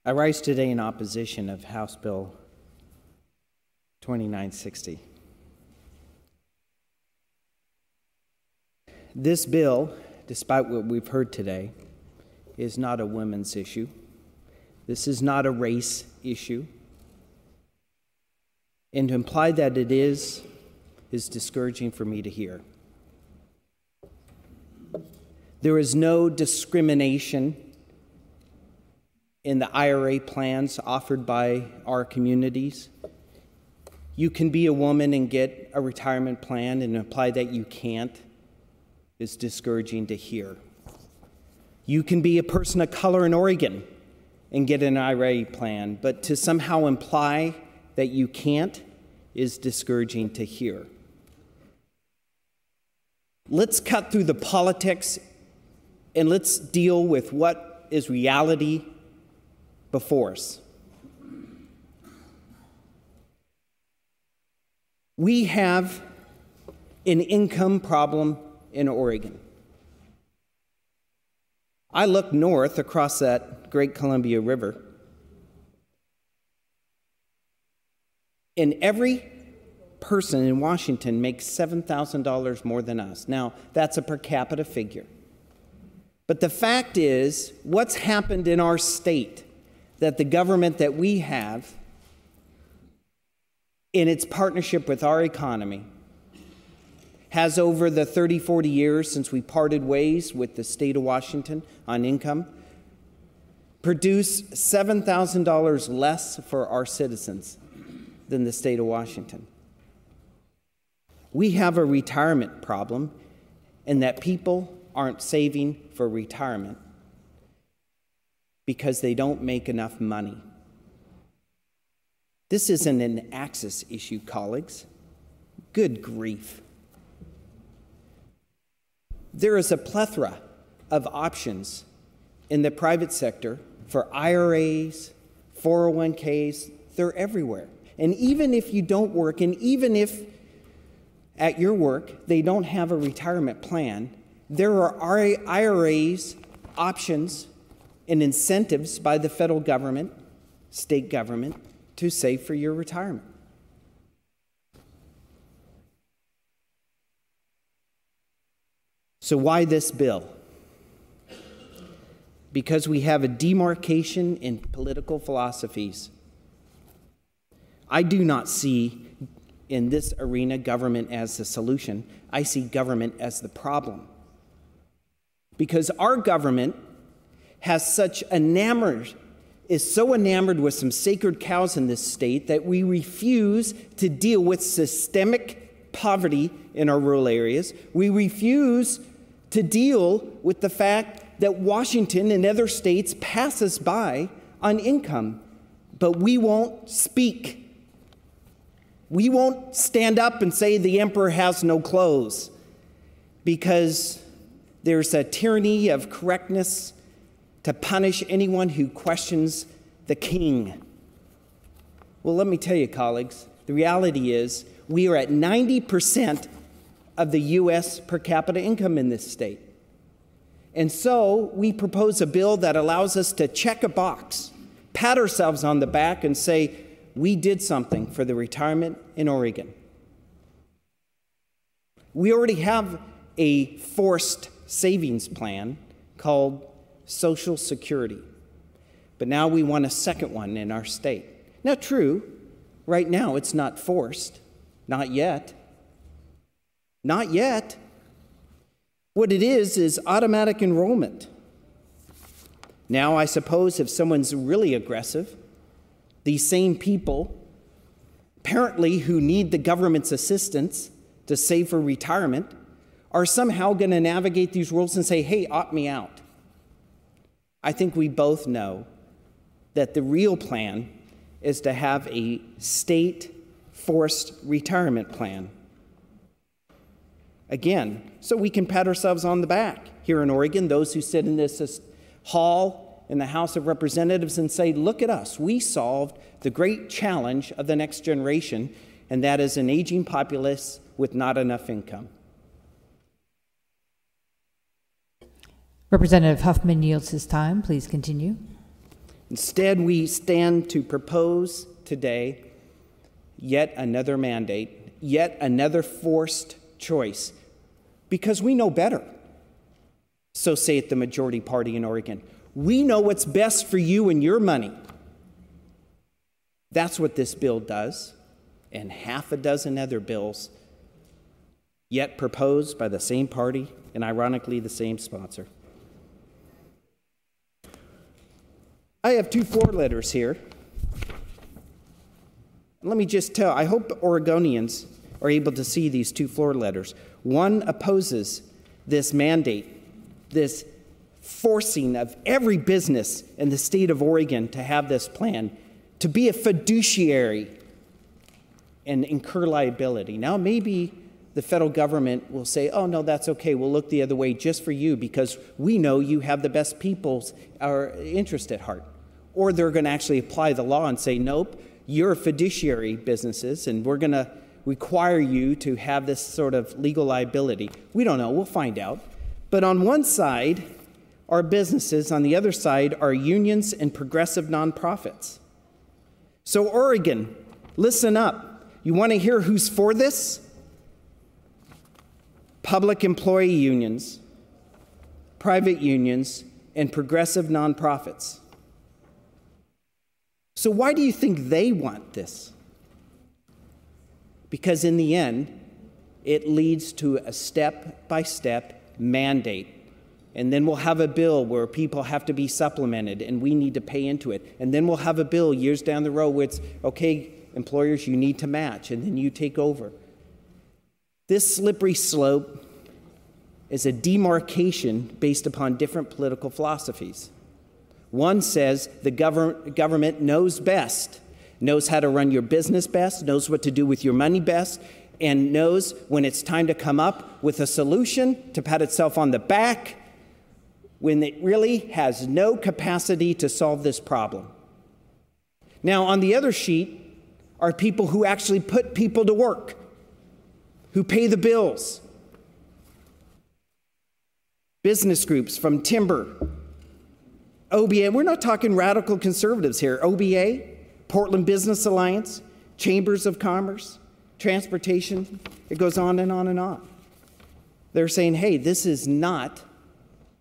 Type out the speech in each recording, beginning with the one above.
I rise today in opposition of House Bill 2960. This bill, despite what we've heard today, is not a women's issue. This is not a race issue. And to imply that it is discouraging for me to hear. There is no discrimination in the IRA plans offered by our communities. You can be a woman and get a retirement plan, and imply that you can't is discouraging to hear. You can be a person of color in Oregon and get an IRA plan, but to somehow imply that you can't is discouraging to hear. Let's cut through the politics and let's deal with what is reality before us. We have an income problem in Oregon. I look north across that great Columbia River, and every person in Washington makes $7,000 more than us. Now, that's a per capita figure. But the fact is, what's happened in our state, that the government that we have, in its partnership with our economy, has over the 30, 40 years since we parted ways with the state of Washington on income, produced $7,000 less for our citizens than the state of Washington. We have a retirement problem, and that people aren't saving for retirement because they don't make enough money. This isn't an Axis issue, colleagues. Good grief. There is a plethora of options in the private sector for IRAs, 401ks. They're everywhere. And even if you don't work, and even if at your work they don't have a retirement plan, there are IRAs, options, and incentives by the federal government, state government, to save for your retirement. So why this bill? Because we have a demarcation in political philosophies. I do not see in this arena government as the solution. I see government as the problem. Because our government is so enamored with some sacred cows in this state that we refuse to deal with systemic poverty in our rural areas. We refuse to deal with the fact that Washington and other states pass us by on income, but we won't speak. We won't stand up and say the emperor has no clothes, because there's a tyranny of correctness to punish anyone who questions the king. Well, let me tell you, colleagues, the reality is we are at 90% of the U.S. per capita income in this state. And so we propose a bill that allows us to check a box, pat ourselves on the back, and say, we did something for the retirement in Oregon. We already have a forced savings plan called Social Security, but now we want a second one in our state. Now, true, right now it's not forced, not yet. Not yet. What it is automatic enrollment. Now, I suppose if someone's really aggressive, these same people, apparently who need the government's assistance to save for retirement, are somehow going to navigate these rules and say, hey, opt me out. I think we both know that the real plan is to have a state forced retirement plan. Again, so we can pat ourselves on the back here in Oregon, those who sit in this hall in the House of Representatives, and say, look at us, we solved the great challenge of the next generation, and that is an aging populace with not enough income. Representative Huffman yields his time. Please continue. Instead, we stand to propose today yet another mandate, yet another forced choice, because we know better. So saith the majority party in Oregon. We know what's best for you and your money. That's what this bill does, and half a dozen other bills, yet proposed by the same party and ironically the same sponsor. I have 2 floor letters here. Let me just tell, I hope Oregonians are able to see these 2 floor letters. One opposes this mandate, this forcing of every business in the state of Oregon to have this plan, to be a fiduciary and incur liability. Now, maybe the federal government will say, oh, no, that's okay. We'll look the other way just for you because we know you have the best people's interest at heart. Or they're going to actually apply the law and say, nope, you're fiduciary businesses, and we're going to require you to have this sort of legal liability. We don't know. We'll find out. But on one side are businesses. On the other side are unions and progressive nonprofits. So Oregon, listen up. You want to hear who's for this? Public employee unions, private unions, and progressive nonprofits. So why do you think they want this? Because in the end, it leads to a step-by-step mandate. And then we'll have a bill where people have to be supplemented and we need to pay into it. And then we'll have a bill years down the road where it's, okay, employers, you need to match, and then you take over. This slippery slope is a demarcation based upon different political philosophies. One says the government knows best, knows how to run your business best, knows what to do with your money best, and knows when it's time to come up with a solution to pat itself on the back when it really has no capacity to solve this problem. Now, on the other sheet are people who actually put people to work, who pay the bills. Business groups from timber, OBA, we're not talking radical conservatives here, OBA, Portland Business Alliance, Chambers of Commerce, transportation, it goes on and on and on. They're saying, hey, this is not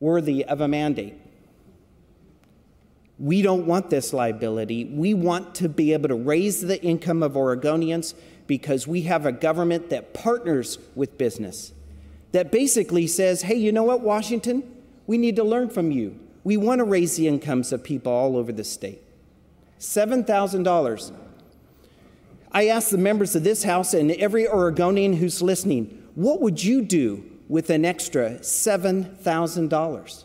worthy of a mandate. We don't want this liability. We want to be able to raise the income of Oregonians because we have a government that partners with business, that basically says, hey, you know what, Washington? We need to learn from you. We want to raise the incomes of people all over the state. $7,000. I asked the members of this House and every Oregonian who's listening, what would you do with an extra $7,000?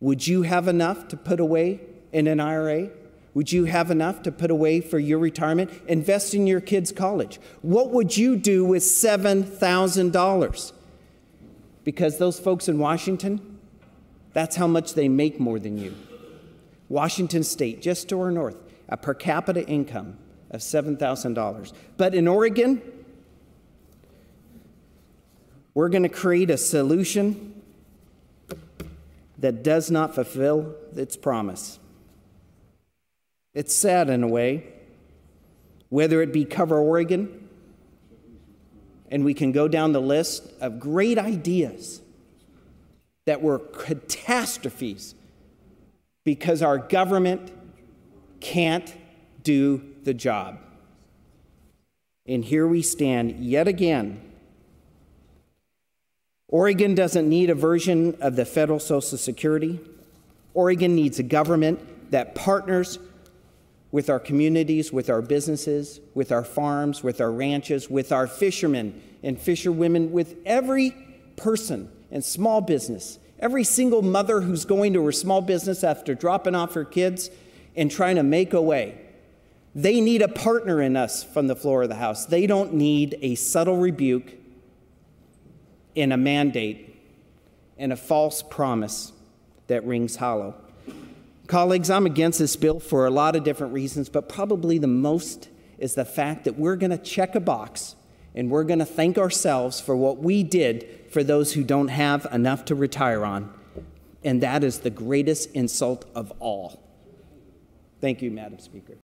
Would you have enough to put away in an IRA? Would you have enough to put away for your retirement? Invest in your kids' college. What would you do with $7,000? Because those folks in Washington, that's how much they make more than you. Washington State, just to our north, a per capita income of $7,000. But in Oregon, we're going to create a solution that does not fulfill its promise. It's sad in a way, whether it be Cover Oregon, and we can go down the list of great ideas that were catastrophes because our government can't do the job. And here we stand yet again. Oregon doesn't need a version of the federal Social Security. Oregon needs a government that partners with our communities, with our businesses, with our farms, with our ranches, with our fishermen and fisherwomen, with every person and small business, every single mother who's going to her small business after dropping off her kids and trying to make a way. They need a partner in us from the floor of the House. They don't need a subtle rebuke and a mandate and a false promise that rings hollow. Colleagues, I'm against this bill for a lot of different reasons, but probably the most is the fact that we're going to check a box and we're going to thank ourselves for what we did for those who don't have enough to retire on. And that is the greatest insult of all. Thank you, Madam Speaker.